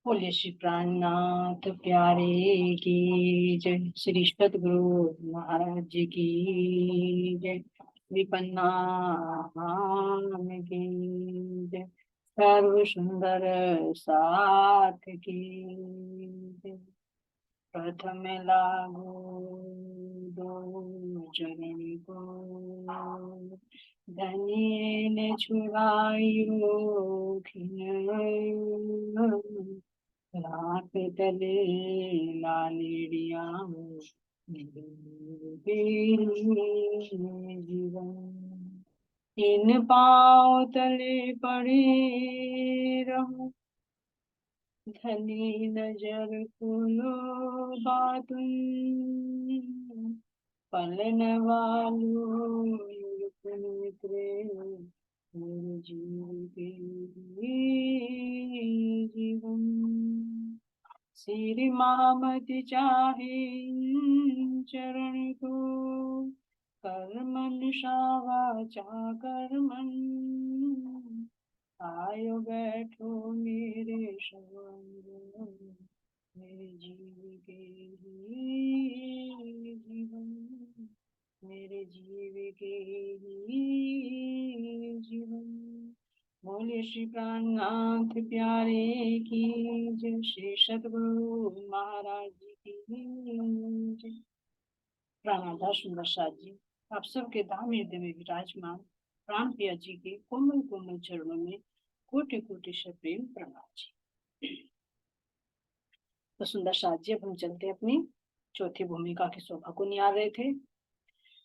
बोलिए श्री प्राणनाथ प्यारे की जय। श्री सतगुरु महाराज जी की जय। विपन्ना की जय। सर्व सुंदर साथ की जय। प्रथम लागू दो चरण को, धनिये ने छुड़ायो खिन, रात तले लालिड़िया जीवन, इन पाँव तले पड़े रहूं, धनी नजर खोलो बातुन, पलन वालो मेरे जीव के जीवन, श्री मामति चाहे चरण को, कर्मन शावाचा कर्मन, आयो बैठो मेरे संग, मेरे जीव के जीवन, मेरे जीव के जीवन। बोले श्री प्राणनाथ प्यारे की जय। श्री सतगुरु महाराज जी की जय। प्राणाधा सुंदर साथ जी, आप सबके धाम हृदय में विराजमान प्राण प्रिया जी के कोमल कोमल चरणों में कोटि कोटि से प्रेम प्रणाम जी। तो सुंदर साथ जी, अब हम चलते अपनी चौथी भूमिका की शोभा को निहार रहे थे।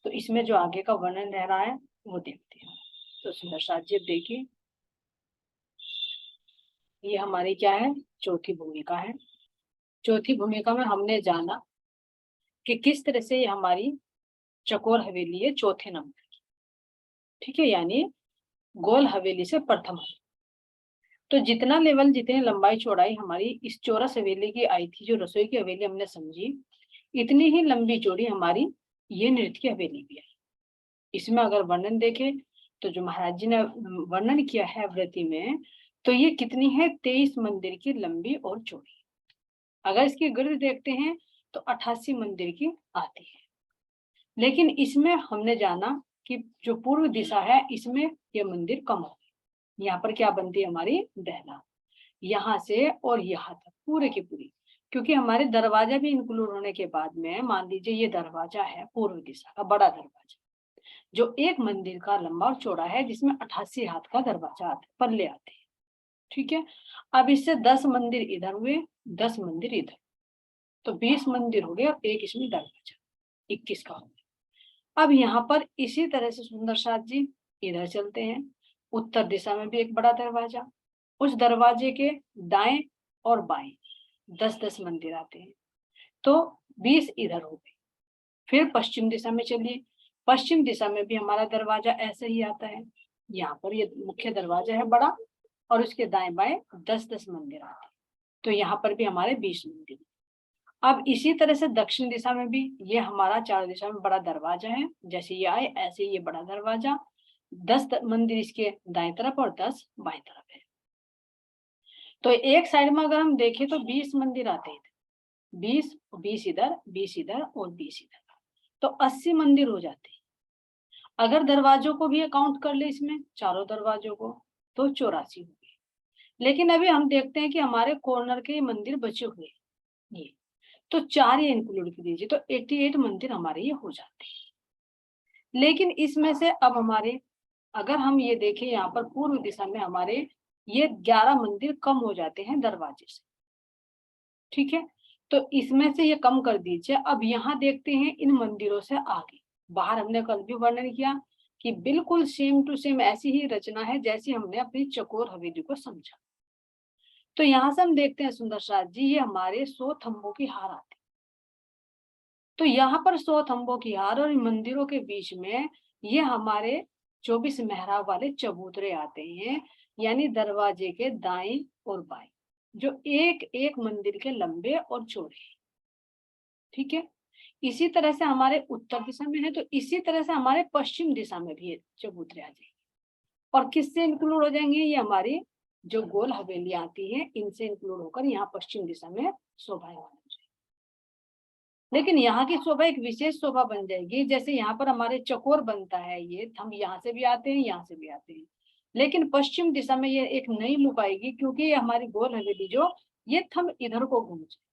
तो इसमें जो आगे का वर्णन रह रहा है वो देखते हैं। तो सुंदर साथ जी, अब देखिए, ये हमारी क्या है, चौथी भूमिका है। चौथी भूमिका में हमने जाना कि किस तरह से ये हमारी चकोर हवेली है चौथे नंबर की, ठीक है, यानी गोल हवेली से प्रथम। तो जितना लेवल, जितनी लंबाई चौड़ाई हमारी इस चौरस हवेली की आई थी, जो रसोई की हवेली हमने समझी, इतनी ही लंबी चौड़ी हमारी ये नृत्य की हवेली भी आई। इसमें अगर वर्णन देखें तो जो महाराज जी ने वर्णन किया है व्रती में, तो ये कितनी है, 23 मंदिर की लंबी और चौड़ी। अगर इसकी गिर्द देखते हैं तो 88 मंदिर की आती है। लेकिन इसमें हमने जाना कि जो पूर्व दिशा है इसमें यह मंदिर कम हो गई। यहाँ पर क्या बनती है हमारी दहला, यहाँ से और यहाँ तक पूरे की पूरी, क्योंकि हमारे दरवाजा भी इंक्लूड होने के बाद में मान लीजिए ये दरवाजा है पूर्व दिशा का बड़ा दरवाजा, जो एक मंदिर का लंबा और चौड़ा है, जिसमें 88 हाथ का दरवाजा आता है, पल्ले आते हैं, ठीक है। अब इससे 10 मंदिर इधर हुए, 10 मंदिर इधर, तो 20 मंदिर हो गए और एक इसमें दरवाजा, 21 का हो गया। अब यहाँ पर इसी तरह से सुंदर साथ जी इधर चलते हैं, उत्तर दिशा में भी एक बड़ा दरवाजा, उस दरवाजे के दाएं और बाएं 10-10 मंदिर आते हैं, तो 20 इधर हो गए। फिर पश्चिम दिशा में चलिए, पश्चिम दिशा में भी हमारा दरवाजा ऐसे ही आता है। यहाँ पर ये मुख्य दरवाजा है बड़ा, और उसके दाएं बाएं 10-10 मंदिर आते हैं, तो यहाँ पर भी हमारे 20 मंदिर। अब इसी तरह से दक्षिण दिशा में भी ये हमारा 4 दिशा में बड़ा दरवाजा है, जैसे ये आए ऐसे ये बड़ा दरवाजा, 10 मंदिर इसके दाएं तरफ और 10 बाएं तरफ है। तो एक साइड में अगर हम देखें तो 20 मंदिर आते हैं, 20 20 इधर, 20 इधर और 20 इधर, तो 80 मंदिर हो जाते हैं। अगर दरवाजों को भी अकाउंट कर ले इसमें, चारों दरवाजों को, तो 84 हो गए। लेकिन अभी हम देखते हैं कि हमारे कॉर्नर के मंदिर बचे हुए हैं, ये तो 4 ये इंक्लूड कर दीजिए, तो 88 मंदिर हमारे ये हो जाते हैं। लेकिन इसमें से अब हमारे, अगर हम ये देखें यहाँ पर पूर्व दिशा में हमारे ये 11 मंदिर कम हो जाते हैं दरवाजे से, ठीक है। तो इसमें से ये कम कर दीजिए। अब यहाँ देखते हैं इन मंदिरों से आगे, बाहर हमने कल भी वर्णन किया कि बिल्कुल सेम टू सेम ऐसी ही रचना है जैसी हमने अपनी चकोर हवेली को समझा। तो यहाँ से हम देखते हैं सुंदर साथ जी, ये हमारे 100 थंबों की हार आती, तो यहाँ पर 100 थंबों की हार और मंदिरों के बीच में ये हमारे 24 मेहराब वाले चबूतरे आते हैं, यानी दरवाजे के दाएं और बाएं, जो एक एक मंदिर के लंबे और चौड़े, ठीक है। इसी तरह से हमारे उत्तर दिशा में है, तो इसी तरह से हमारे पश्चिम दिशा में भी चबूतरे आ जाएंगे। और किससे इंक्लूड हो जाएंगे, ये हमारी जो गोल हवेली आती है इनसे इंक्लूड होकर यहाँ पश्चिम दिशा में शोभायमान हो जाएगी। लेकिन यहाँ की शोभा एक विशेष शोभा बन जाएगी, जैसे यहाँ पर हमारे चकोर बनता है, ये थंब यहाँ से भी आते हैं, यहाँ से भी आते हैं, लेकिन पश्चिम दिशा में ये एक नई लुक आएगी, क्योंकि ये हमारी गोल हवेली जो ये थंब इधर को घूम जाए।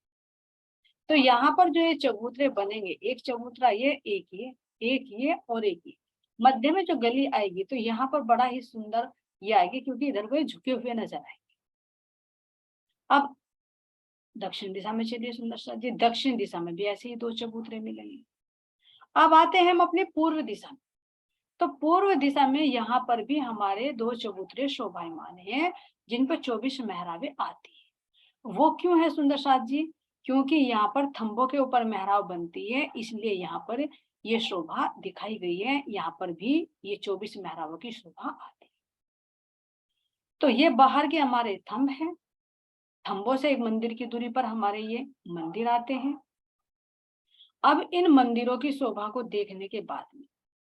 तो यहाँ पर जो ये चबूतरे बनेंगे, एक चबूतरा ये, एक ये और एक ये, मध्य में जो गली आएगी तो यहाँ पर बड़ा ही सुंदर ये आएगी, क्योंकि इधर को ये झुके हुए नजर आएंगे। अब दक्षिण दिशा में चलिए सुंदर जी, दक्षिण दिशा में भी ऐसे ही 2 चबूतरे मिलेंगे। अब आते हैं हम अपने पूर्व दिशा में। तो पूर्व दिशा में यहाँ पर भी हमारे 2 चबूतरे शोभायमान हैं, जिन पर 24 मेहराबें आती है। वो क्यों है सुंदर साथ जी? क्योंकि यहाँ पर थंबों के ऊपर मेहराब बनती है, इसलिए यहाँ पर ये शोभा दिखाई गई है। यहाँ पर भी ये 24 मेहराबों की शोभा आती है। तो ये बाहर के हमारे थंब हैं, थंबों से 1 मंदिर की दूरी पर हमारे ये मंदिर आते हैं। अब इन मंदिरों की शोभा को देखने के बाद में,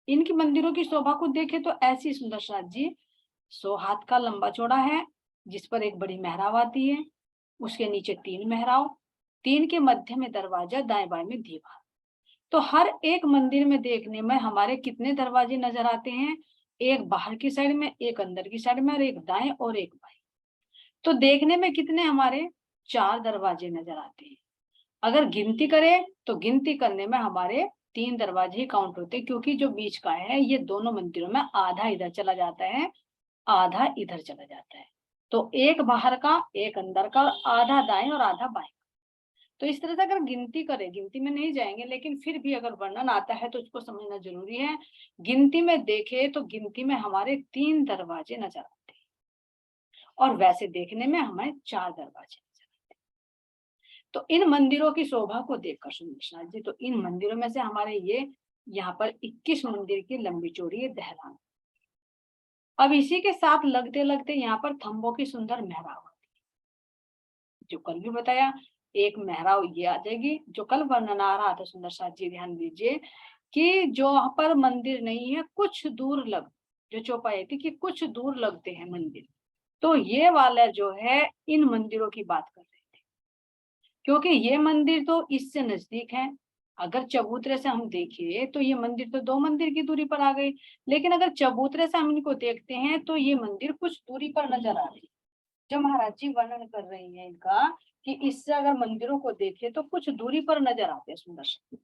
इनकी मंदिरों की शोभा को देखें तो ऐसी सुंदर साथ जी, 100 हाथ का लंबा चौड़ा है, जिस पर एक बड़ी मेहराब आती है, उसके नीचे 3 मेहराब, 3 के मध्य में दरवाजा, दाएं बाएं में दीवार। तो हर एक मंदिर में देखने में हमारे कितने दरवाजे नजर आते हैं? एक बाहर की साइड में, एक अंदर की साइड में, और एक दाएं और एक बाएं। तो देखने में कितने हमारे 4 दरवाजे नजर आते हैं। अगर गिनती करें तो गिनती करने में हमारे 3 दरवाजे ही काउंट होते हैं, क्योंकि जो बीच का है ये दोनों मंदिरों में आधा इधर चला जाता है, आधा इधर चला जाता है। तो एक बाहर का, एक अंदर का, आधा दाएं और आधा बाएं। तो इस तरह से अगर गिनती करें, गिनती में नहीं जाएंगे, लेकिन फिर भी अगर वर्णन आता है तो उसको समझना जरूरी है। गिनती में देखे तो गिनती में हमारे 3 दरवाजे नजर आते हैं, और वैसे देखने में हमें 4 दरवाजे नजर आते हैं। तो इन मंदिरों की शोभा को देखकर सुनिश्चित जी, तो इन मंदिरों में से हमारे ये यहाँ पर 21 मंदिर की लंबी चौड़ी ये दहलान। अब इसी के साथ लगते लगते यहाँ पर थंबों की सुंदर मेहराब होती है, जो कल भी बताया। एक मेहराब ये आ जाएगी, जो कल वर्णन आ रहा था सुंदर साथ जी, ध्यान दीजिए कि जो वहां पर मंदिर नहीं है, कुछ दूर लग, जो चौपाई थी कि कुछ दूर लगते हैं मंदिर, तो ये वाला जो है इन मंदिरों की बात कर रहे थे, क्योंकि ये मंदिर तो इससे नजदीक है। अगर चबूतरे से हम देखें तो ये मंदिर तो 2 मंदिर की दूरी पर आ गई, लेकिन अगर चबूतरे से हम इनको देखते हैं तो ये मंदिर कुछ दूरी पर नजर आ रही है। जो महाराज जी वर्णन कर रही है इनका, कि इससे अगर मंदिरों को देखें तो कुछ दूरी पर नजर आते हैं सुंदर से।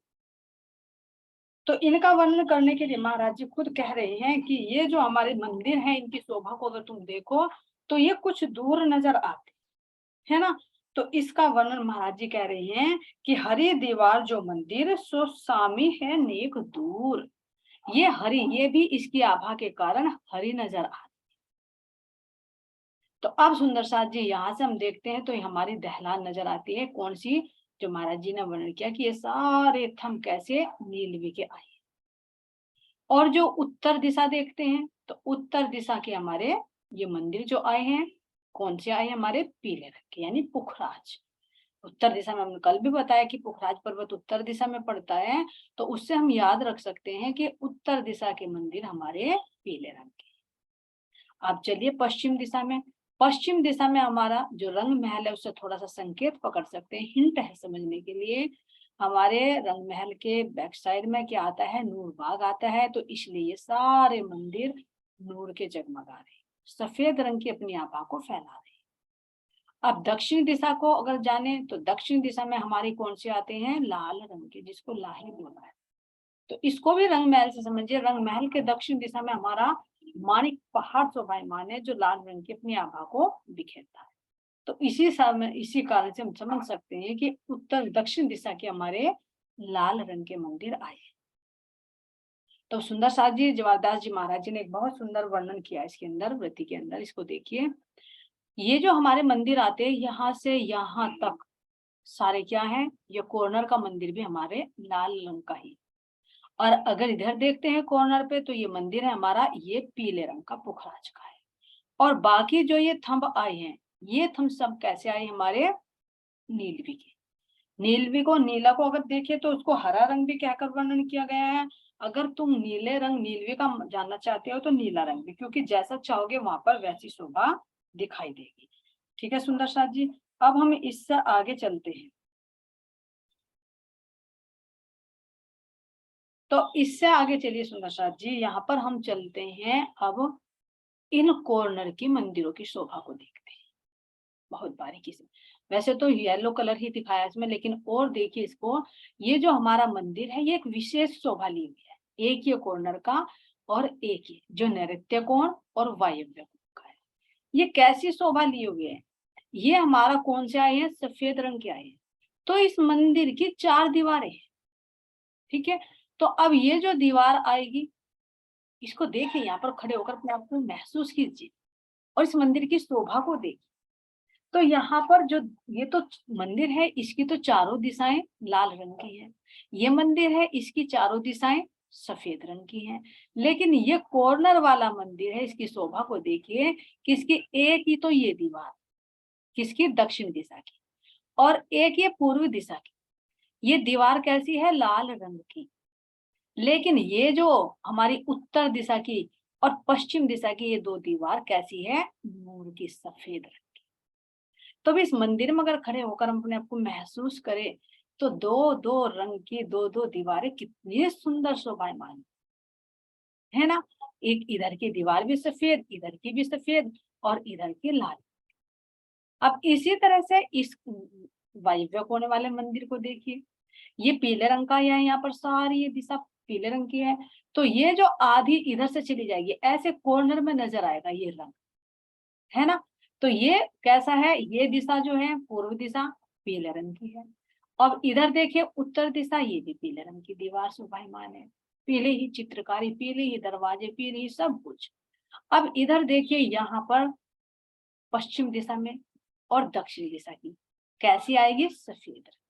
तो इनका वर्णन करने के लिए महाराज जी खुद कह रहे हैं कि ये जो हमारे मंदिर हैं, इनकी शोभा को अगर तुम देखो तो ये कुछ दूर नजर आते है ना। तो इसका वर्णन महाराज जी कह रहे हैं कि हरी दीवार जो मंदिर सो सामी है नेक दूर। ये हरी, ये भी इसकी आभा के कारण हरी नजर आती। तो अब सुंदर साथ जी यहाँ से हम देखते हैं तो हमारी दहलान नजर आती है, कौन सी? जो महाराज जी ने वर्णन किया कि ये सारे थंब कैसे नीलवी के आए। और जो उत्तर दिशा देखते हैं तो उत्तर दिशा के हमारे ये मंदिर जो आए हैं, कौन से आए? हमारे पीले रंग के, यानी पुखराज। उत्तर दिशा में हमने कल भी बताया कि पुखराज पर्वत उत्तर दिशा में पड़ता है, तो उससे हम याद रख सकते हैं कि उत्तर दिशा के मंदिर हमारे पीले रंग के। अब चलिए पश्चिम दिशा में। पश्चिम दिशा में हमारा जो रंग महल है उससे थोड़ा सा संकेत पकड़ सकते हैं, हिंट है समझने के लिए। हमारे रंग महल के बैक साइड में क्या आता है? नूर बाग आता है, तो इसलिए ये सारे मंदिर नूर के जगमगा रहे, सफेद रंग की अपनी आभा को फैला रहे। अब दक्षिण दिशा को अगर जाने तो दक्षिण दिशा में हमारे कौन से आते हैं? लाल रंग के, जिसको लाही बोला है। तो इसको भी रंग महल से समझिए। रंग महल के दक्षिण दिशा में हमारा माणिक पहाड़ शोभायमान है, जो लाल रंग की अपनी आभा को बिखेरता है। तो इसी कारण से हम समझ सकते हैं कि उत्तर दक्षिण दिशा के हमारे लाल रंग के मंदिर आए। तो सुंदर साथ जी, जवाहरदास जी महाराज जी ने एक बहुत सुंदर वर्णन किया इसके अंदर, वृत्ति के अंदर। इसको देखिए, ये जो हमारे मंदिर आते हैं यहाँ से यहाँ तक सारे क्या है? ये कॉर्नर का मंदिर भी हमारे लाल रंग का ही। और अगर इधर देखते हैं कॉर्नर पे तो ये मंदिर है हमारा, ये पीले रंग का, पुखराज का है। और बाकी जो ये थंब आए हैं, ये थंब सब कैसे आए? हमारे नीलवी के। नीलवी को, नीला को अगर देखें तो उसको हरा रंग भी कहकर वर्णन किया गया है। अगर तुम नीले रंग नीलवी का जानना चाहते हो तो नीला रंग भी, क्योंकि जैसा चाहोगे वहां पर वैसी शोभा दिखाई देगी। ठीक है सुंदर साथ जी, अब हम इससे आगे चलते हैं। तो इससे आगे चलिए सुंदर साथ जी, यहाँ पर हम चलते हैं अब इन कॉर्नर की मंदिरों की शोभा को देखते हैं बहुत बारीकी से। वैसे तो येलो कलर ही दिखाया इसमें, लेकिन और देखिए इसको, ये जो हमारा मंदिर है ये एक विशेष शोभा ली हुई है। एक ये कॉर्नर का और एक ये जो नैऋत्य कोण और वायव्य कोण का है, ये कैसी शोभा ली हुई है। ये हमारा कौन से आए हैं, सफेद रंग के आए हैं। तो इस मंदिर की 4 दीवारें हैं। ठीक है, तो अब ये जो दीवार आएगी, इसको देखिए, यहाँ पर खड़े होकर अपने आप को महसूस कीजिए और इस मंदिर की शोभा को देखिए। तो यहाँ पर जो ये तो मंदिर है, इसकी तो चारों दिशाएं लाल रंग की है। ये मंदिर है, इसकी चारों दिशाएं सफेद रंग की हैं। लेकिन ये कॉर्नर वाला मंदिर है, इसकी शोभा को देखिए, किसकी, एक ही तो ये दीवार किसकी, दक्षिण दिशा की, और एक ये पूर्व दिशा की। ये दीवार कैसी है, लाल रंग की। लेकिन ये जो हमारी उत्तर दिशा की और पश्चिम दिशा की ये दो दीवार कैसी है, नूर की, सफेद रंग। तो भी इस मंदिर में अगर खड़े होकर हम अपने आप को महसूस करें, तो दो दो रंग की दो दो दीवारें कितनी सुंदर शोभायमान है ना। एक इधर की दीवार भी सफेद, इधर की भी सफेद, और इधर की लाल। अब इसी तरह से इस वायव्य कोने वाले मंदिर को देखिए, ये पीले रंग का है, यहाँ पर सारी ये दिशा पीले रंग की है। तो ये जो आधी इधर से चली जाएगी, ऐसे कॉर्नर में नजर आएगा ये रंग, है ना। तो ये कैसा है, ये दिशा जो है पूर्व दिशा पीले रंग की है। अब इधर देखिए उत्तर दिशा, ये भी पीले रंग की दीवार शोभायमान है। पीले ही चित्रकारी, पीले ही दरवाजे, पीले ही सब कुछ। अब इधर देखिए यहाँ पर पश्चिम दिशा में और दक्षिण दिशा की कैसी आएगी, सफेद रंग।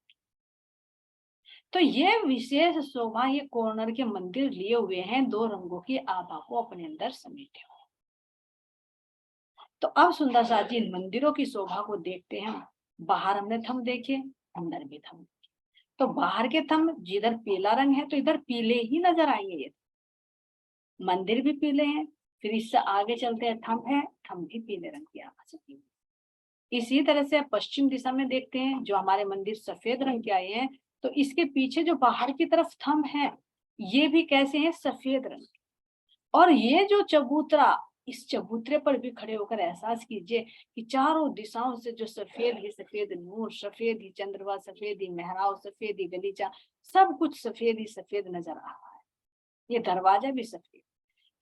तो ये विशेष शोभा ये कॉर्नर के मंदिर लिए हुए हैं, दो रंगों की आभा को अपने अंदर समेटे हुए। तो अब सुंदर साथ जी, इन मंदिरों की शोभा को देखते हैं। बाहर हमने थंब देखे, अंदर भी थंब। तो बाहर के थंब जिधर पीला रंग है, तो इधर पीले ही नजर आएंगे। ये मंदिर भी पीले हैं। फिर इससे आगे चलते हैं, थंब है, थंब भी पीले रंग की आभा से की। इसी तरह से पश्चिम दिशा में देखते हैं, जो हमारे मंदिर सफेद रंग के आए हैं, तो इसके पीछे जो बाहर की तरफ थंब है, ये भी कैसे हैं, सफेद रंग। और ये जो चबूतरा, इस चबूतरे पर भी खड़े होकर एहसास कीजिए कि चारों दिशाओं से जो सफेद ही सफेद नूर, सफेद ही चंद्रमा, सफेद ही मेहराब, सफेद ही गलीचा, सब कुछ सफेद ही सफेद नजर आ रहा है। ये दरवाजा भी सफेद।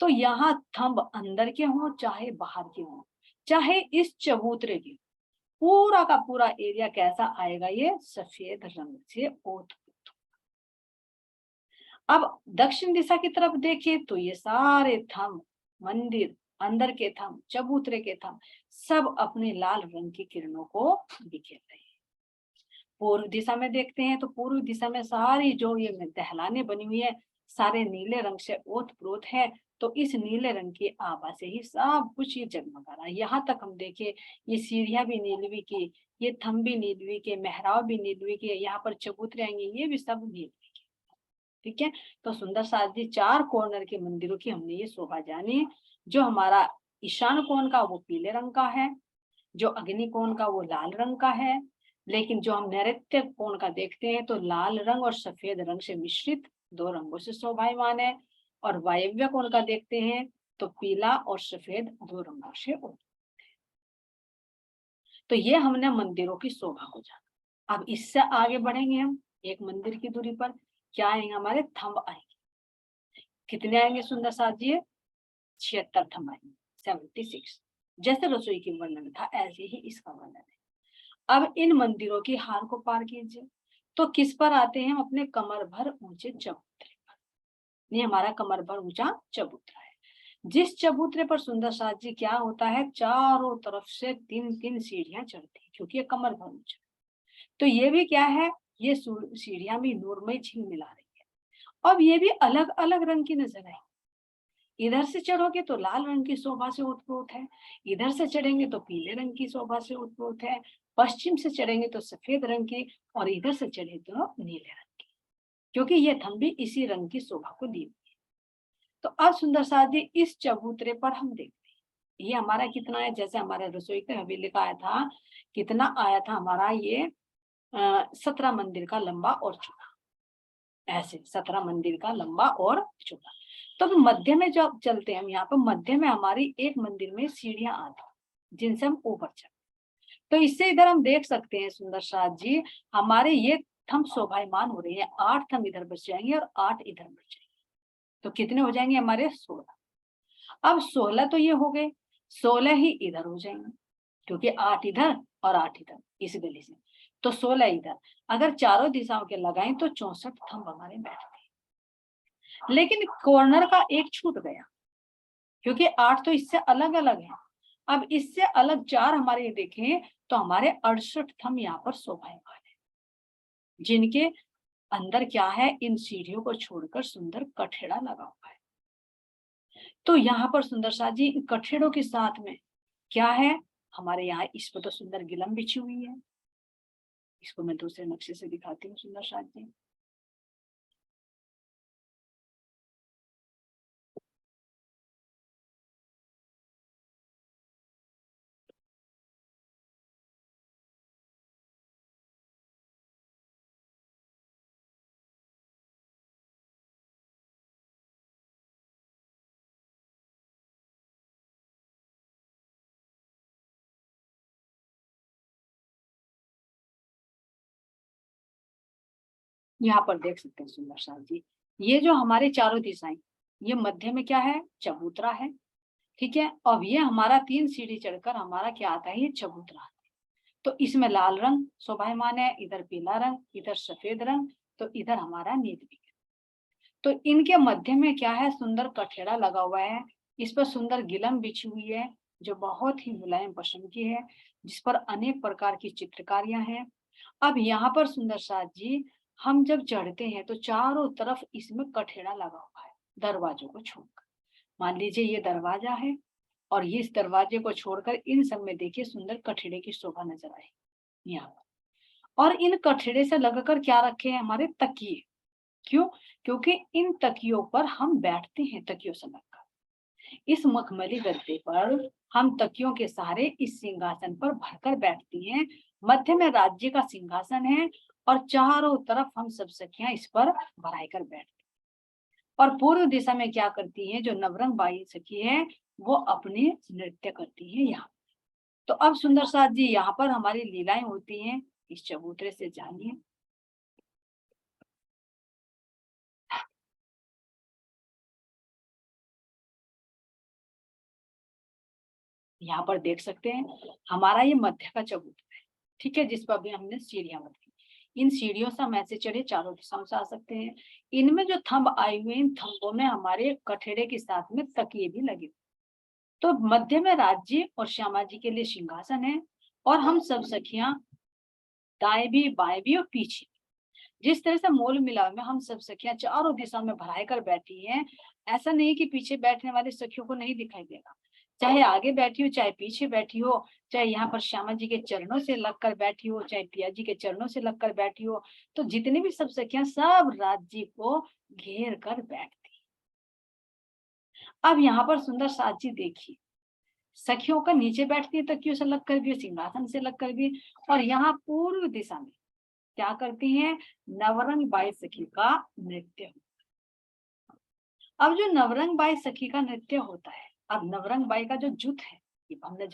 तो यहाँ थंब अंदर के हों चाहे बाहर के हों, चाहे इस चबूतरे के, पूरा का पूरा एरिया कैसा आएगा, ये सफेद रंग से ओत। अब दक्षिण दिशा की तरफ देखिए, तो ये सारे थंब, मंदिर, अंदर के थंब, चबूतरे के थंब, सब अपने लाल रंग की किरणों को बिखेर रहे हैं। पूर्व दिशा में देखते हैं, तो पूर्व दिशा में सारी जो ये दहलाने बनी हुई है, सारे नीले रंग से ओत-प्रोत है। तो इस नीले रंग की आभा से ही सब कुछ ये जगमगा रहा है। यहाँ तक हम देखें, ये सीढ़ियां भी नीलवी की, ये थंब भी नीलवी के, मेहराब भी नीलवी के, यहाँ पर चबूतरे आएंगे, ये भी सब नीलवी। ठीक है, तो सुंदर साथ जी, 4 कॉर्नर के मंदिरों की हमने ये शोभा जानी। जो हमारा ईशान कोण का वो पीले रंग का है, जो अग्नि कोण का वो लाल रंग का है। लेकिन जो हम नैऋत्य कोण का देखते हैं, तो लाल रंग और सफेद रंग से मिश्रित दो रंगों से शोभायमान है। और वायव्य कोण का देखते हैं, तो पीला और सफेद दो रंगों से। तो ये हमने मंदिरों की शोभा को जाना। अब इससे आगे बढ़ेंगे हम, एक मंदिर की दूरी पर क्या आएंगे, हमारे थंब आएंगे। कितने आएंगे सुंदर साथ जी, 76 थंब आएंगे, 76। जैसे रसोई की वर्णन था, ऐसे ही इसका वर्णन है। अब इन मंदिरों की हार को पार कीजिए, तो किस पर आते हैं हम, अपने कमर भर ऊंचे चबूतरे पर। ये हमारा कमर भर ऊंचा चबूतरा है। जिस चबूतरे पर सुंदर साथ जी क्या होता है, चारों तरफ से 3-3 सीढ़ियां चढ़ती है, क्योंकि ये कमर भर ऊंचा। तो ये भी क्या है, ये सीढ़ियां भी नूरमय झिलमिला रही है। अब ये भी अलग अलग रंग की नजर आएगी। इधर से चढ़ोगे तो लाल रंग की शोभा से ओतप्रोत है, इधर से चढ़ेंगे तो पीले रंग की शोभा से ओतप्रोत है, पश्चिम से चढ़ेंगे तो सफेद रंग की, और इधर से चढ़े तो नीले रंग की, क्योंकि ये थंब भी इसी रंग की शोभा को दी हुई है। तो अब सुंदर साथ जी, इस चबूतरे पर हम देखते हैं, ये हमारा कितना है, जैसे हमारे रसोई के हवेली का आया था, कितना आया था हमारा ये 17 मंदिर का लंबा और चौड़ा, ऐसे 17 मंदिर का लंबा और चौड़ा। तो मध्य में जब चलते हैं हम, यहाँ पर मध्य में हमारी एक मंदिर में सीढ़ियां आती जिनसे हम ऊपर चलते। तो इससे इधर हम देख सकते हैं सुंदर साथ जी, हमारे ये थंब शोभायमान हो रहे हैं, 8 थंब इधर बच जाएंगे और 8 इधर बच जाएंगे, तो कितने हो जाएंगे हमारे 16। अब 16 तो ये हो गए, 16 ही इधर हो जाएंगे, क्योंकि 8 इधर और 8 इधर इस गली से, तो 16 इधर। अगर चारों दिशाओं के लगाएं तो 64 थंब हमारे बैठते हैं। लेकिन कॉर्नर का एक छूट गया, क्योंकि 8 तो इससे अलग अलग है। अब इससे अलग 4 हमारे देखें तो हमारे 68 थंब यहाँ पर शोभायमान है, जिनके अंदर क्या है, इन सीढ़ियों को छोड़कर सुंदर कठेड़ा लगा हुआ है। तो यहाँ पर सुंदर साथ जी कठेड़ों के साथ में क्या है हमारे यहाँ, इस पर तो सुंदर गिलम बिछी हुई है। इसको मैं दूसरे नक्शे से दिखाती हूँ सुंदर साथ जी। यहाँ पर देख सकते हैं सुंदर साथ जी, ये जो हमारे चारों दिशाएं, ये मध्य में क्या है, चबूतरा है, ठीक है। अब ये हमारा 3 सीढ़ी चढ़कर हमारा क्या आता है, ये चबूतरा आता है। तो इसमें लाल रंग शोभायमान है, इधर पीला रंग, इधर सफेद रंग, तो इधर हमारा नील। तो इनके मध्य में क्या है, सुंदर कठेड़ा लगा हुआ है, इस पर सुंदर गिलम बिछी हुई है, जो बहुत ही मुलायम पशम की है, जिस पर अनेक प्रकार की चित्रकारियां हैं। अब यहाँ पर सुंदर साथ जी हम जब चढ़ते हैं तो चारों तरफ इसमें कठेड़ा लगा हुआ है, दरवाजों को छोड़कर। मान लीजिए ये दरवाजा है, और ये इस दरवाजे को छोड़कर इन सब में देखिए सुंदर कठेड़े की शोभा नजर आए यहाँ पर। और इन कठेड़े से लगकर क्या रखे हैं, हमारे तकिए। क्यों? क्योंकि इन तकियों पर हम बैठते हैं, तकियों से लगकर इस मखमली गद्दे पर हम तकियों के सहारे इस सिंहासन पर भरकर बैठती हैं। मध्य में राज्य का सिंहासन है, और चारों तरफ हम सब सखियां इस पर भराई कर बैठती। और पूर्व दिशा में क्या करती हैं, जो नवरंग बाई सखी है वो अपने नृत्य करती है यहाँ। तो अब सुंदर साथ जी यहाँ पर हमारी लीलाएं होती हैं, इस चबूतरे से जानिए। यहाँ पर देख सकते हैं हमारा ये मध्य का चबूतरा है, ठीक है, जिस पर अभी हमने सीढ़ियां बनाई। इन सीढ़ियों से हम ऐसे चढ़े चारों दिशाओं से आ सकते हैं। इनमें जो थंब आए हुए, इन थंबों में हमारे कठेड़े के साथ में तकिए भी लगे। तो मध्य में राज्य और श्यामा जी के लिए सिंहासन है, और हम सब सखियां दाएं भी बाएं भी और पीछे, जिस तरह से मोल मिलाव में हम सब सखियां चारों दिशा में भराई कर बैठी हैं। ऐसा नहीं कि पीछे बैठने वाली सखियों को नहीं दिखाई देगा, चाहे आगे बैठी हो चाहे पीछे बैठी हो, चाहे यहाँ पर श्यामा जी के चरणों से लगकर बैठी हो चाहे पिया जी के चरणों से लगकर बैठी हो, तो जितनी भी सब सखियां सब राज्य को घेर कर बैठती। अब यहाँ पर सुंदर साची देखिए, सखियों का नीचे बैठती है तकियों से लगकर भी, सिंहासन से लगकर भी, और यहाँ पूर्व दिशा में क्या करती हैं, नवरंग बाई सखी का नृत्य। अब जो नवरंग बाई सखी का नृत्य होता है, अब नवरंग बाई का जो जुट है, ये हमने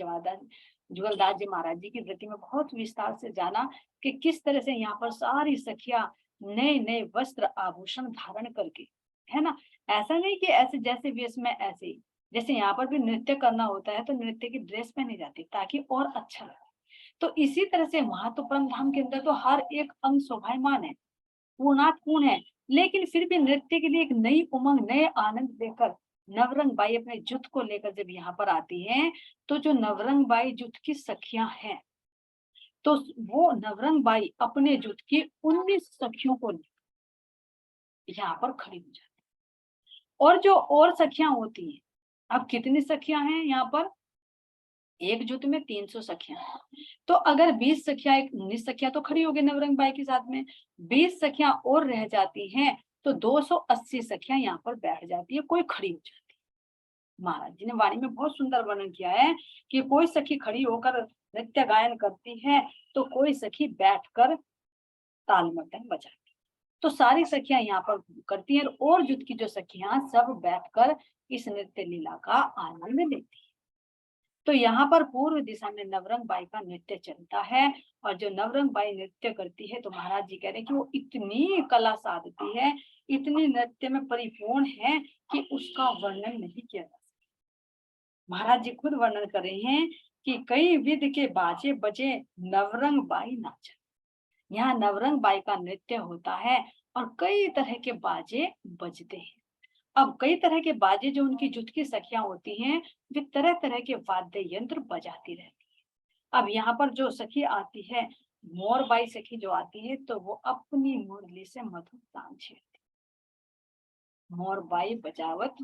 जुगलदास जी महाराज जी की वृत्ति में बहुत विस्तार से जाना कि किस तरह से यहाँ पर सारी सखियां नए नए वस्त्र आभूषण धारण करके, है ना, ऐसा नहीं कि ऐसे जैसे वेश में ऐसे ही, जैसे यहाँ पर भी नृत्य करना होता है तो नृत्य की ड्रेस पहनी जाती है ताकि और अच्छा लगे। तो इसी तरह से वहां तो परम धाम के अंदर तो हर एक अंग शोभायमान है, पूर्णात्पूर्ण है, लेकिन फिर भी नृत्य के लिए एक नई उमंग, नए आनंद देकर नवरंग बाई अपने जुट को लेकर जब यहाँ पर आती हैं, तो जो नवरंग बाई जुट की सखियां हैं, तो वो नवरंग बाई अपने जुट की 19 सखियों को यहाँ पर खड़ी हो जाती। और जो और सखियां होती हैं, अब कितनी सखियां हैं यहाँ पर, एक जुट में 300 सखियां हैं, तो अगर 20 सखियां, 19 सखियां तो खड़ी हो गई नवरंग बाई के साथ में, 20 सखियां और रह जाती हैं, तो 280 सखियां यहाँ पर बैठ जाती है, कोई खड़ी हो जाती है। महाराज जी ने वाणी में बहुत सुंदर वर्णन किया है कि कोई सखी खड़ी होकर नृत्य गायन करती है तो कोई सखी बैठकर ताल मर्दन बजाती। तो सारी सखियां यहाँ पर करती हैं और जुट की जो सखियां सब बैठकर इस नृत्य लीला का आनंद लेती हैं। तो यहाँ पर पूर्व दिशा में नवरंग बाई का नृत्य चलता है और जो नवरंग बाई नृत्य करती है तो महाराज जी कह रहे हैं कि वो इतनी कला साधती है, इतनी नृत्य में परिपूर्ण है कि उसका वर्णन नहीं किया जा सकता। महाराज जी खुद वर्णन कर रहे हैं कि कई विध के बाजे बजे नवरंग बाई नाचा। यहाँ नवरंग बाई का नृत्य होता है और कई तरह के बाजे बजते हैं। अब कई तरह के बाजे जो उनकी जुट की सखियां होती हैं वे तरह तरह के वाद्य यंत्र बजाती रहती है। अब यहाँ पर जो सखी आती है, मोरबाई सखी जो आती है तो वो अपनी मुरली से मधुर तान छेड़ती, मोरबाई बजावत।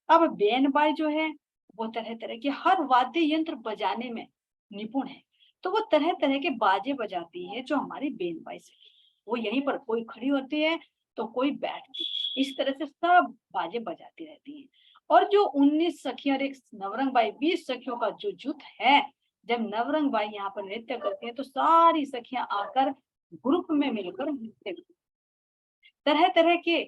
अब बेनबाई जो है वो तरह तरह के हर वाद्य यंत्र बजाने में निपुण है, तो वो तरह तरह के बाजे बजाती है जो हमारी बेनबाई सखी। वो यहीं पर कोई खड़ी होती है तो कोई बैठती है, इस तरह से सब बाजे बजाती रहती हैं। और जो 19 सखियां और एक नवरंग बाई 20 सखियों का जो जुट है, जब नवरंग बाई यहाँ पर नृत्य करती है तो सारी सखियां आकर ग्रुप में मिलकर नृत्य करती हैं। तरह तरह के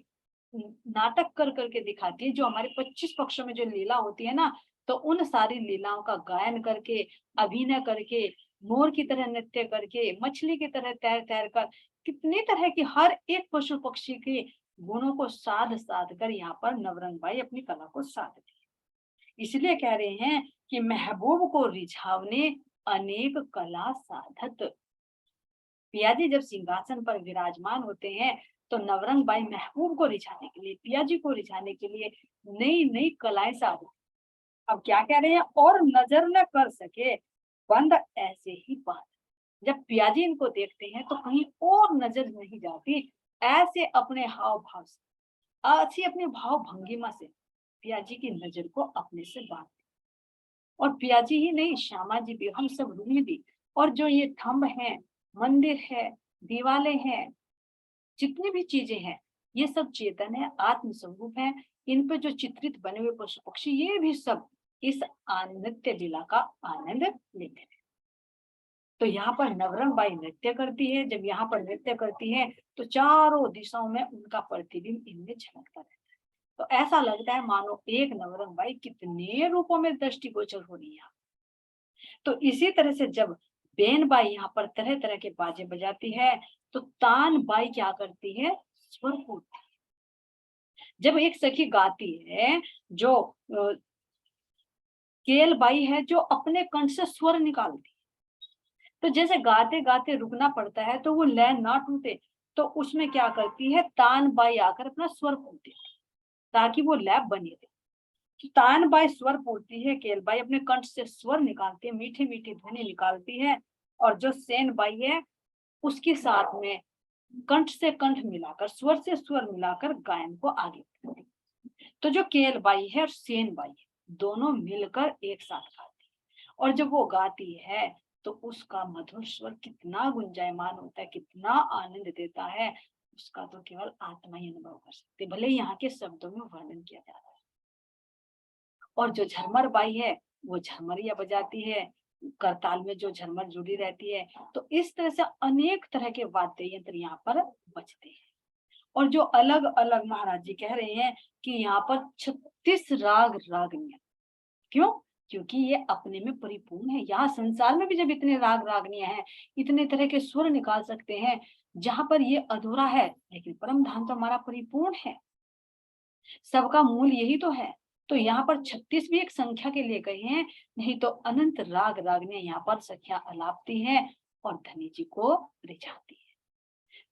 नाटक कर करके दिखाती है। जो हमारे 25 पक्षों में जो लीला होती है ना, तो उन सारी लीलाओं का गायन करके, अभिनय करके, मोर की तरह नृत्य करके, मछली की तरह तैर तैर कर, कितनी तरह की हर एक पशु पक्षी के गुणों को साध साध कर यहाँ पर नवरंग बाई अपनी कला को साधती है। इसलिए कह रहे हैं कि महबूब को रिझावने अनेक कला साधत। पियाजी जब सिंहासन पर विराजमान होते हैं तो नवरंग बाई महबूब को रिझाने के लिए, पियाजी को रिझाने के लिए नई नई कलाएं साधती। अब क्या कह रहे हैं, और नजर न कर सके बंद ऐसे ही बात। जब पियाजी इनको देखते हैं तो कहीं और नजर नहीं जाती, ऐसे अपने हाव भाव से, ऐसी अपने भाव भंगिमा से पियाजी की नजर को अपने से बांध। और पियाजी ही नहीं, श्यामा जी भी, हम सब रूही भी, और जो ये थंब है, मंदिर है, दीवाले हैं, जितनी भी चीजें हैं, ये सब चेतन है, आत्म स्वरूप है। इन पर जो चित्रित बने हुए पशु पक्षी ये भी सब इस नृत्य लीला का आनंद लेते हैं। तो यहाँ पर नवरंग बाई नृत्य करती है। जब यहाँ पर नृत्य करती है तो चारों दिशाओं में उनका प्रतिबिंब इनमें झलकता रहता है। तो ऐसा लगता है मानो एक नवरंग बाई कितने रूपों में दृष्टिगोचर हो रही है। तो इसी तरह से जब बेन बाई यहाँ पर तरह तरह के बाजे बजाती है तो तान बाई क्या करती है, स्वर पूरती है। जब एक सखी गाती है, जो केल बाई है जो अपने कंठ से स्वर निकालती है, तो जैसे गाते गाते रुकना पड़ता है तो वो लय ना टूटे, तो उसमें क्या करती है, तान बाई आकर अपना स्वर पूरती है ताकि वो लय बनी रहे। तो तान बाई स्वर पूरती है, केल बाई अपने कंठ से स्वर निकालती है, मीठी मीठी ध्वनि निकालती है, और जो सेन बाई है उसके साथ में कंठ से कंठ मिलाकर, स्वर से स्वर मिलाकर गायन को आगे बढ़ाती है। तो जो केल बाई है और सेन बाई है दोनों मिलकर एक साथ गाती है, और जब वो गाती है तो उसका मधुर स्वर कितना गुंजायमान होता है, कितना आनंद देता है, उसका तो केवल आत्मा ही अनुभव कर सकते, भले यहाँ के शब्दों में वर्णन किया जा रहा है। और जो झरमर बाई है वो झरमरिया बजाती है, करताल में जो झरमर जुड़ी रहती है। तो इस तरह से अनेक तरह के वाद्य यंत्र यहाँ पर बजते हैं। और जो अलग अलग महाराज जी कह रहे हैं कि यहाँ पर 36 राग रागनियां। क्यों? क्योंकि ये अपने में परिपूर्ण है। यहाँ संसार में भी जब इतने राग रागनियां हैं, इतने तरह के सुर निकाल सकते हैं, जहां पर ये अधूरा है, लेकिन परम धाम तो हमारा परिपूर्ण है, सबका मूल यही तो है। तो यहाँ पर 36 भी एक संख्या के लिए कहे हैं, नहीं तो अनंत राग रागनियां यहाँ पर सखियां अलापती हैं और धनी जी को रिझाती है।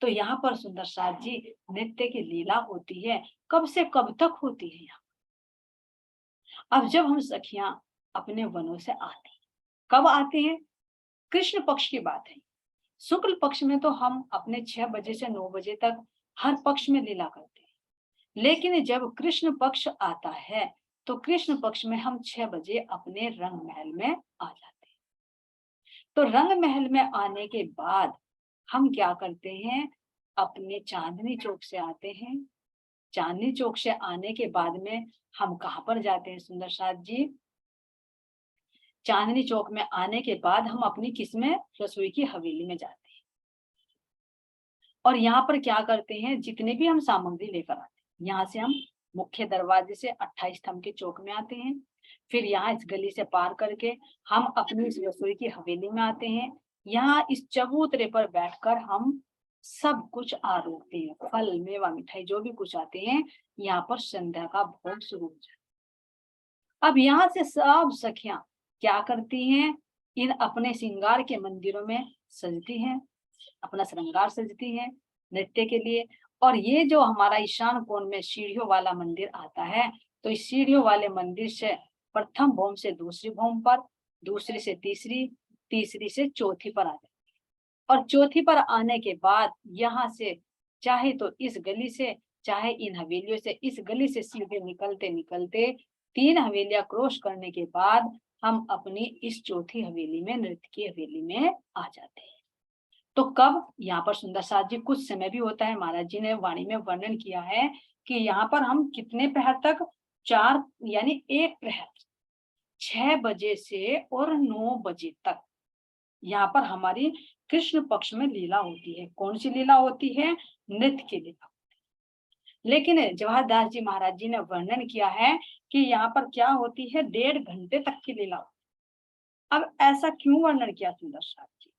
तो यहाँ पर सुंदर साथ जी नृत्य की लीला होती है, कब से कब तक होती है यहाँ। अब जब हम सखियां अपने वनों से आती, कब आते हैं, कृष्ण पक्ष की बात है। शुक्ल पक्ष में तो हम अपने 6 बजे से 9 बजे तक हर पक्ष में लीला करते हैं, लेकिन जब कृष्ण पक्ष आता है तो कृष्ण पक्ष में हम 6 बजे अपने रंग महल में आ जाते हैं। तो रंग महल में आने के बाद हम क्या करते हैं, अपने चांदनी चौक से आते हैं, चांदनी चौक से आने के बाद में हम कहाँ पर जाते हैं सुंदर साथ जी? चांदनी चौक में आने के बाद हम अपनी किसमें, रसोई की हवेली में जाते हैं। और यहाँ पर क्या करते हैं, जितने भी हम सामग्री लेकर आते हैं, यहाँ से हम मुख्य दरवाजे से 28 स्तंभ के चौक में आते हैं। फिर यहाँ इस गली से पार करके हम अपनी इस रसोई की हवेली में आते हैं। यहाँ इस चबूतरे पर बैठकर हम सब कुछ आरोपते हैं, फल मेवा मिठाई जो भी कुछ आते हैं, यहाँ पर संध्या का भोग शुरू हो जाता है। अब यहाँ से सब सखियां क्या करती हैं, इन अपने श्रृंगार के मंदिरों में सजती हैं, अपना श्रृंगार सजती हैं नृत्य के लिए। और ये जो हमारा ईशान कोण में सीढ़ियों वाला मंदिर आता है, तो इस सीढ़ियों वाले मंदिर से प्रथम भौम से दूसरी भौम पर, दूसरी से तीसरी, तीसरी से चौथी पर आ जाती है। और चौथी पर आने के बाद यहाँ से चाहे तो इस गली से, चाहे इन हवेलियों से, इस गली से सीधे निकलते निकलते 3 हवेलियां क्रॉस करने के बाद हम अपनी इस चौथी हवेली में, नृत्य की हवेली में आ जाते हैं। तो कब, यहाँ पर सुंदर साथ जी कुछ समय भी होता है, महाराज जी ने वाणी में वर्णन किया है कि यहाँ पर हम कितने प्रहर तक, 4 यानी 1 प्रहर 6 बजे से और 9 बजे तक यहाँ पर हमारी कृष्ण पक्ष में लीला होती है। कौन सी लीला होती है? नृत्य की लीला। लेकिन जवाहर दास जी महाराज जी ने वर्णन किया है कि यहाँ पर क्या होती है, 1.5 घंटे तक की लीला होती है। अब ऐसा क्यों वर्णन किया सुंदर साथ जी?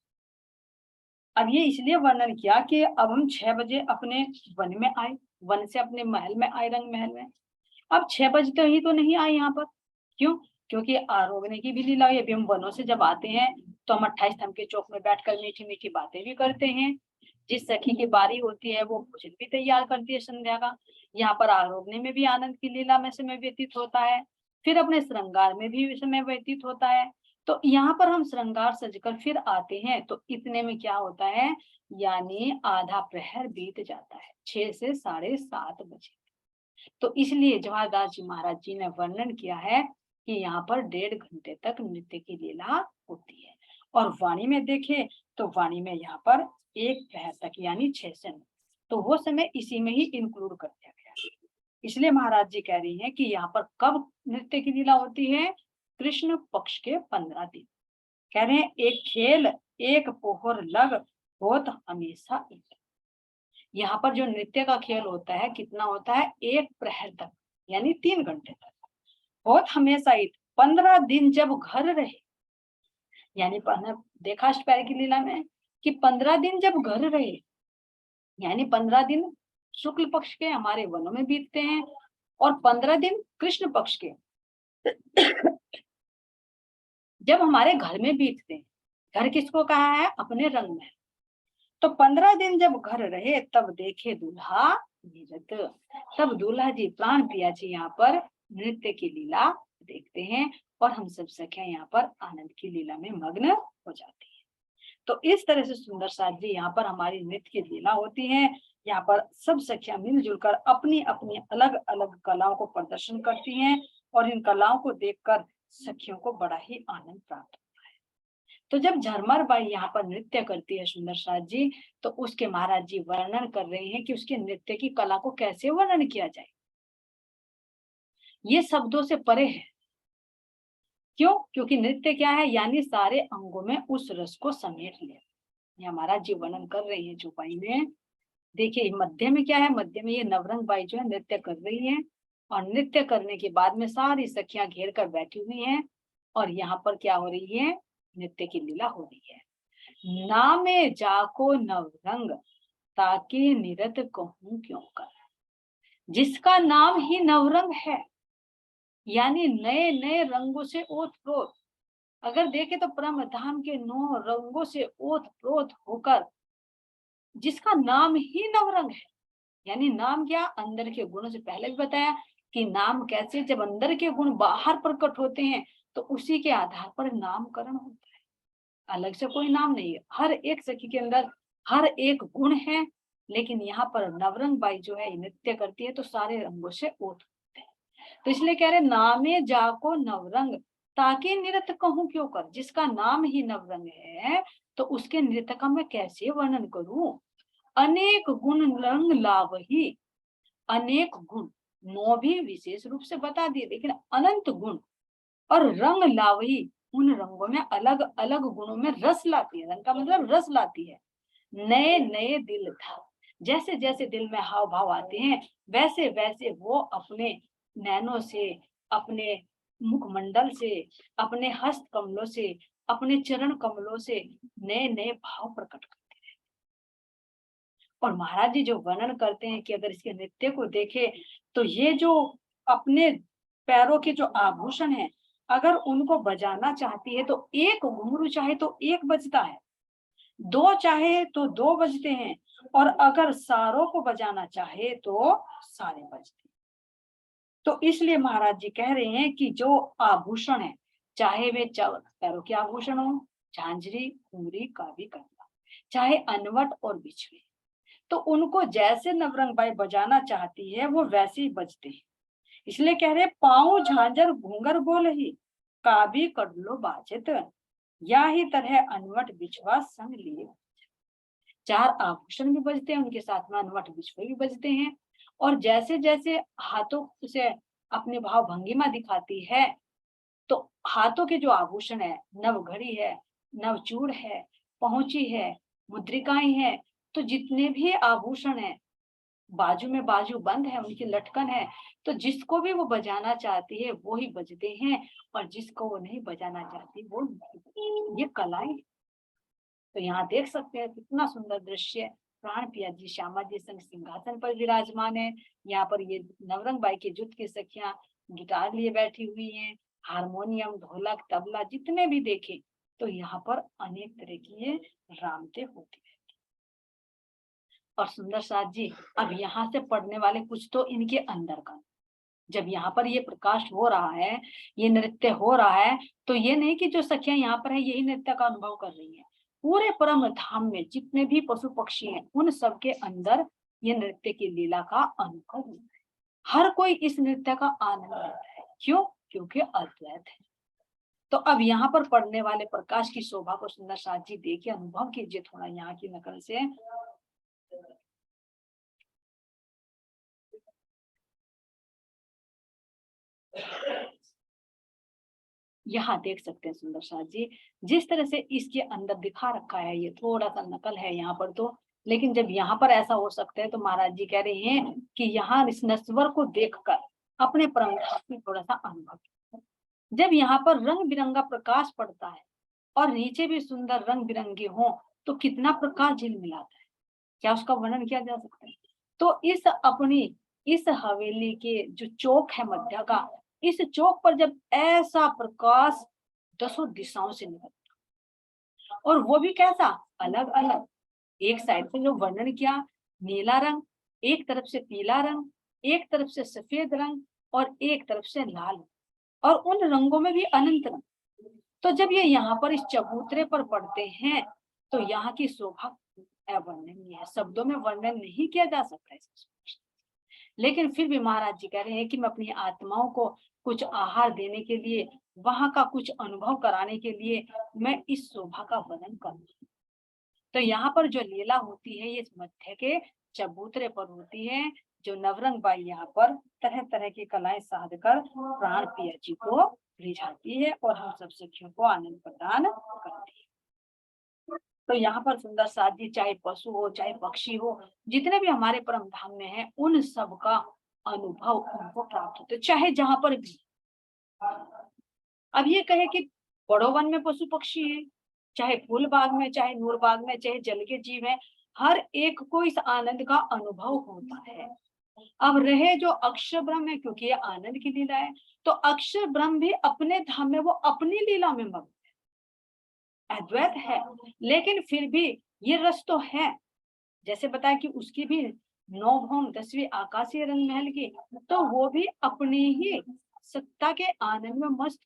अब ये इसलिए वर्णन किया कि अब हम 6 बजे अपने वन में आए, वन से अपने महल में आए, रंग महल में। अब 6 बजे तो ही तो नहीं आए यहाँ पर, क्यों? क्योंकि आरोगने की भी लीला है। अभी हम वनों से जब आते हैं तो हम 28 स्तंभ के चौक में बैठकर मीठी मीठी बातें भी करते हैं। जिस सखी की बारी होती है वो भोजन भी तैयार करती है संध्या का। यहाँ पर आरोगने में भी आनंद की लीला में समय व्यतीत होता है, फिर अपने श्रृंगार में भी समय व्यतीत होता है। तो यहाँ पर हम श्रृंगार सजकर फिर आते हैं, तो इतने में क्या होता है, यानी आधा प्रहर बीत जाता है, 6 से 7:30 बजे। तो इसलिए जवाहर दास जी महाराज जी ने वर्णन किया है कि यहाँ पर 1.5 घंटे तक नृत्य की लीला होती है। और वाणी में देखें तो वाणी में यहाँ पर 1 प्रहर तक यानी 6 से 9, तो वो समय इसी में ही इंक्लूड कर दिया गया है। इसलिए महाराज जी कह रही हैं कि यहाँ पर कब नृत्य की लीला होती है? कृष्ण पक्ष के 15 दिन। कह रहे हैं एक खेल एक पोहर लग होत हमेशा एक। यहाँ पर जो नृत्य का खेल होता है कितना होता है? 1 प्रहर तक यानी 3 घंटे तक। बहुत हमेशा इत 15 दिन जब घर रहे, यानी देखा अष्टपैर की लीला में कि 15 दिन जब घर रहे, यानी 15 दिन शुक्ल पक्ष के हमारे वनों में बीतते हैं और 15 दिन कृष्ण पक्ष के जब हमारे घर में बीतते हैं। घर किसको कहा है? अपने रंग में। तो 15 दिन जब घर रहे तब देखे दूल्हा नीरत। तब दूल्हा जी प्राण प्रिया जी यहाँ पर नृत्य की लीला देखते हैं और हम सब सखियां यहाँ पर आनंद की लीला में मग्न हो जाती हैं। तो इस तरह से सुंदर साथ जी यहाँ पर हमारी नृत्य की लीला होती है। यहाँ पर सब सखियां मिलजुल कर अपनी अपनी अलग अलग कलाओं को प्रदर्शन करती हैं और इन कलाओं को देखकर सखियों को बड़ा ही आनंद प्राप्त होता है। तो जब झरमर बाई यहाँ पर नृत्य करती है सुंदर साथ जी, तो उसके महाराज जी वर्णन कर रहे हैं कि उसके नृत्य की कला को कैसे वर्णन किया जाए। ये शब्दों से परे है। क्यों? क्योंकि नृत्य क्या है, यानी सारे अंगों में उस रस को समेट ले। ये महाराज जी वर्णन कर रही है चौपाई में। देखिए मध्य में क्या है, मध्य में ये नवरंग बाई जो है नृत्य कर रही है और नृत्य करने के बाद में सारी सखियां घेर कर बैठी हुई हैं और यहाँ पर क्या हो रही है, नृत्य की लीला हो रही है। नामे जाको नवरंग ताके निरत कहूं क्यों कर। जिसका नाम ही नवरंग है, यानी नए नए रंगों से ओत-प्रोत। अगर देखें तो परम धाम के 9 रंगों से ओत-प्रोत होकर जिसका नाम ही नवरंग है, यानी नाम क्या, अंदर के गुणों से पहले भी बताया कि नाम कैसे, जब अंदर के गुण बाहर प्रकट होते हैं तो उसी के आधार पर नामकरण होता है। अलग से कोई नाम नहीं है। हर एक सखी के अंदर हर एक गुण है, लेकिन यहाँ पर नवरंग बाई जो है नृत्य करती है तो सारे रंगों से ओत होते हैं। तो इसलिए कह रहे नामे जाको नवरंग ताकि नृत्य कहूं क्यों कर। जिसका नाम ही नवरंग है तो उसके नृत्य का मैं कैसे वर्णन करूं। अनेक गुण रंग लावही अनेक गुण, 9 भी विशेष रूप से बता दिए, लेकिन अनंत गुण और रंग लावही, उन रंगों में अलग अलग गुणों में रस लाती है। रंग का मतलब रस लाती है। नए नए दिल था, जैसे जैसे दिल में हाव भाव आते हैं वैसे वैसे वो अपने नैनों से, अपने मुखमंडल से, अपने हस्त कमलों से, अपने चरण कमलों से नए नए भाव प्रकट करते हैं। और महाराज जी जो वर्णन करते हैं कि अगर इसके नृत्य को देखे तो ये जो अपने पैरों के जो आभूषण है, अगर उनको बजाना चाहती है तो एक घुंघरू चाहे तो एक बजता है, दो चाहे तो दो बजते हैं, और अगर सारों को बजाना चाहे तो सारे बजते हैं। तो इसलिए महाराज जी कह रहे हैं कि जो आभूषण है, चाहे वे पैरों के आभूषण हो, झांझरी, घुंघरी, काबी, कंगना, चाहे अनवट और बिछड़े, तो उनको जैसे नवरंग बाई बजाना चाहती है वो वैसे ही बजते हैं। इसलिए कह रहे पाँव झांझर घूंगर बोल ही, काबी कड़लो बाजित, या ही तरह अनवट बिछवा संग लिए। चार आभूषण भी बजते हैं, उनके साथ में अनवट बिछवे भी बजते हैं। और जैसे जैसे हाथों से अपने भाव भंगिमा दिखाती है, तो हाथों के जो आभूषण है, नव घड़ी है, नवचूड़ है, पहुंची है, मुद्रिकाएं हैं, तो जितने भी आभूषण है, बाजू में बाजू बंद है, उनकी लटकन है, तो जिसको भी वो बजाना चाहती है वो ही बजते हैं, और जिसको वो नहीं बजाना चाहती वो नहीं। ये कलाएं। तो यहाँ देख सकते हैं कितना सुंदर दृश्य। प्राण पिया जी श्यामा जी संग सिंहासन पर विराजमान है। यहाँ पर ये नवरंग बाई के जुट की सखियां गिटार लिए बैठी हुई हैं, हारमोनियम, ढोलक, तबला जितने भी देखे तो यहाँ पर अनेक तरह की ये रामते होती है। और सुंदर साथ जी, अब यहाँ से पढ़ने वाले कुछ तो इनके अंदर का, जब यहाँ पर ये प्रकाश हो रहा है, ये नृत्य हो रहा है, तो ये नहीं कि जो सखियां यहाँ पर है यही नृत्य का अनुभव कर रही है। पूरे परम धाम में जितने भी पशु पक्षी हैं उन सबके अंदर ये नृत्य की लीला का अनुभव होता है। हर कोई इस नृत्य का आनंद लेता है। क्यों? क्योंकि अद्वैत है। तो अब यहाँ पर पढ़ने वाले प्रकाश की शोभा को सुंदर साथ जी देखिए, अनुभव कीजिए थोड़ा यहाँ की नकल से। यहाँ देख सकते हैं सुंदर साथ जी, जिस तरह से इसके अंदर दिखा रखा है, ये थोड़ा सा नकल है यहाँ पर तो, लेकिन जब यहाँ पर ऐसा हो सकता है तो महाराज जी कह रहे हैं कि यहाँ इस नश्वर को देखकर अपने परम धाम में थोड़ा सा अनुभव। जब यहाँ पर रंग बिरंगा प्रकाश पड़ता है और नीचे भी सुंदर रंग बिरंगे हों तो कितना प्रकाश झिलमिलाता है, क्या उसका वर्णन किया जा सकता है? तो इस अपनी इस हवेली के जो चौक है मध्य का, इस चौक पर जब ऐसा प्रकाश 10 दिशाओं से निकलता, और वो भी कैसा, अलग अलग। एक साइड से जो वर्णन किया, नीला रंग, एक तरफ से पीला रंग, एक तरफ से सफेद रंग, और एक तरफ से लाल, और उन रंगों में भी अनंत रंग। तो जब ये यहाँ पर इस चबूतरे पर पड़ते हैं तो यहाँ की शोभा अवर्णनीय है, शब्दों में वर्णन नहीं किया जा सकता है। लेकिन फिर भी महाराज जी कह रहे हैं कि मैं अपनी आत्माओं को कुछ आहार देने के लिए, वहां का कुछ अनुभव कराने के लिए मैं इस शोभा का वर्णन करूँ। तो यहाँ पर जो लीला होती है ये इस मध्य के चबूतरे पर होती है, जो नवरंग बाई यहाँ पर तरह तरह की कलाएं साध कर प्राण पिया जी को रिझाती है और हम सब सखियों को आनंद प्रदान करती है। तो यहाँ पर सुंदर साथ जी, चाहे पशु हो चाहे पक्षी हो, जितने भी हमारे परम धाम में है, उन सब का अनुभव उनको प्राप्त होता है, चाहे जहां पर भी। अब ये कहे कि बड़ो वन में पशु पक्षी है, चाहे फूल बाग में, चाहे नूर बाग में, चाहे जल के जीव है, हर एक को इस आनंद का अनुभव होता है। अब रहे जो अक्षर ब्रह्म है, क्योंकि ये आनंद की लीला है, तो अक्षर ब्रह्म भी अपने धाम में वो अपनी लीला में मग्न है, अद्वैत है, लेकिन फिर भी ये रस तो है। जैसे बताया कि उसकी भी 9 भौम 10वीं आकाशीय रंग महल की, तो वो भी अपनी ही सत्ता के आनंद में मस्त।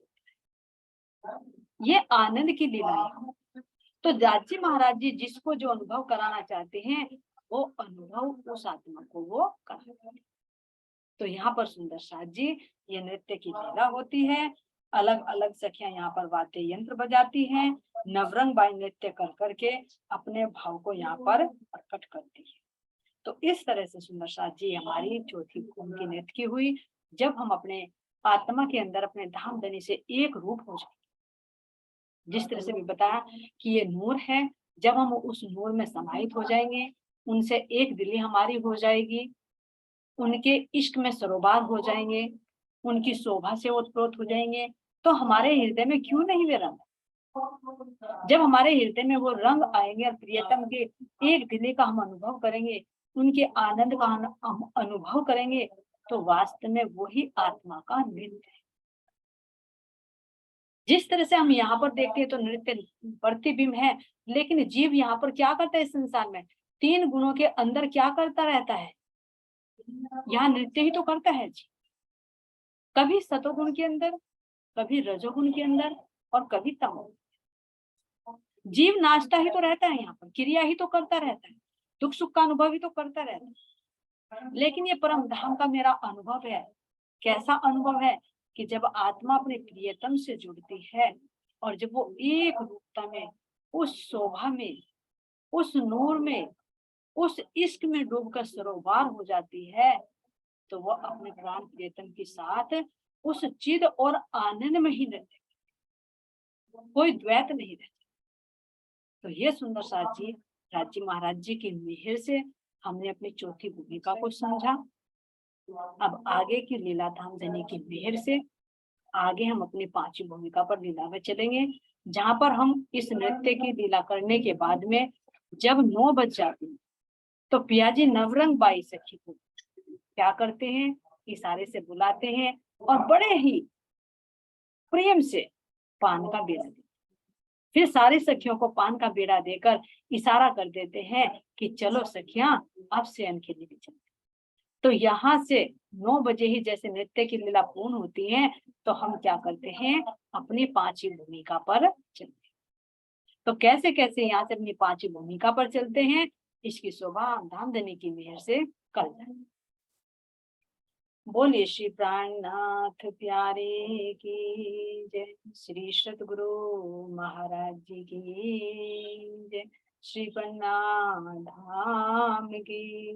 ये आनंद की लीला है। तो जाजी महाराज जी जिसको जो अनुभव कराना चाहते हैं वो अनुभव उस आत्मा को वो कराते हैं। तो यहाँ पर सुंदर साथ जी ये नृत्य की लीला होती है। अलग अलग सखियां यहाँ पर वाद्य यंत्र बजाती हैं, नवरंग बाई नृत्य कर करके अपने भाव को यहाँ पर प्रकट करती है। तो इस तरह से सुंदर साथ जी हमारी चौथी भूमि की नृत्य की हुई, जब हम अपने आत्मा के अंदर अपने धाम धनी से एक रूप हो जाए। जिस तरह से भी बताया कि ये नूर है, जब हम उस नूर में समाहित हो जाएंगे, उनसे एक दिली हमारी हो जाएगी, उनके इश्क में सरोबार हो जाएंगे, उनकी शोभा से ओतप्रोत हो जाएंगे, तो हमारे हृदय में क्यों नहीं वे रंग। जब हमारे हृदय में वो रंग आएंगे और प्रियतम के एक दिली का हम अनुभव करेंगे, उनके आनंद का हम अनुभव करेंगे, तो वास्तव में वही आत्मा का नृत्य है। जिस तरह से हम यहाँ पर देखते हैं तो नृत्य प्रतिबिंब है, लेकिन जीव यहाँ पर क्या करता है इस संसार में, 3 गुणों के अंदर क्या करता रहता है, यहाँ नृत्य ही तो करता है जी। कभी सतोगुण के अंदर, कभी रजोगुण के अंदर, और कभी तमोगुण। जीव नाचता ही तो रहता है, यहाँ पर क्रिया ही तो करता रहता है, दुख सुख का अनुभव ही तो करता रहता है। लेकिन ये परम धाम का मेरा अनुभव है, कैसा अनुभव है कि जब आत्मा अपने प्रियतम से जुड़ती है और जब वो एक रूपता में, उस शोभा में, उस नूर में, उस इश्क में डूबकर सरोबार हो जाती है, तो वो अपने प्राण प्रियतम के साथ उस चिद और आनंद में ही रहते, कोई द्वैत नहीं रहता। तो ये सुंदर साथ जी राज्य महाराज जी की मेहर से हमने अपनी चौथी भूमिका को समझा। अब आगे की लीला धाम धनी की मेहर से आगे हम अपनी 5वीं भूमिका पर लीला में चलेंगे, जहां पर हम इस नृत्य की लीला करने के बाद में जब 9 बज जाती है, तो पियाजी नवरंग बाई सखी को क्या करते हैं, इशारे से बुलाते हैं और बड़े ही प्रेम से पान का बेड़ा देते, फिर सारी सखियों को पान का बेड़ा देकर इशारा कर देते हैं कि चलो सखियां अब शयन के लिए चलते। तो यहाँ से 9 बजे ही जैसे नृत्य की लीला पूर्ण होती है, तो हम क्या करते हैं, अपनी 5वीं भूमिका पर चलते हैं। तो कैसे कैसे यहाँ से अपनी 5वीं भूमिका पर चलते हैं, इसकी शोभा धाम धनी की मेहर से कल जाए। बोलिए श्री प्राणनाथ प्यारे की जय, श्री सतगुरु महाराज जी की जय, श्री पन्ना धाम की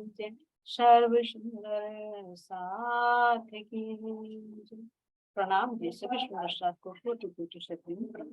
जय, सर्व सुंदर साथ की जय। प्रणाम जी, सभी सुंदर साथ को कोटि कोटि से प्रणाम।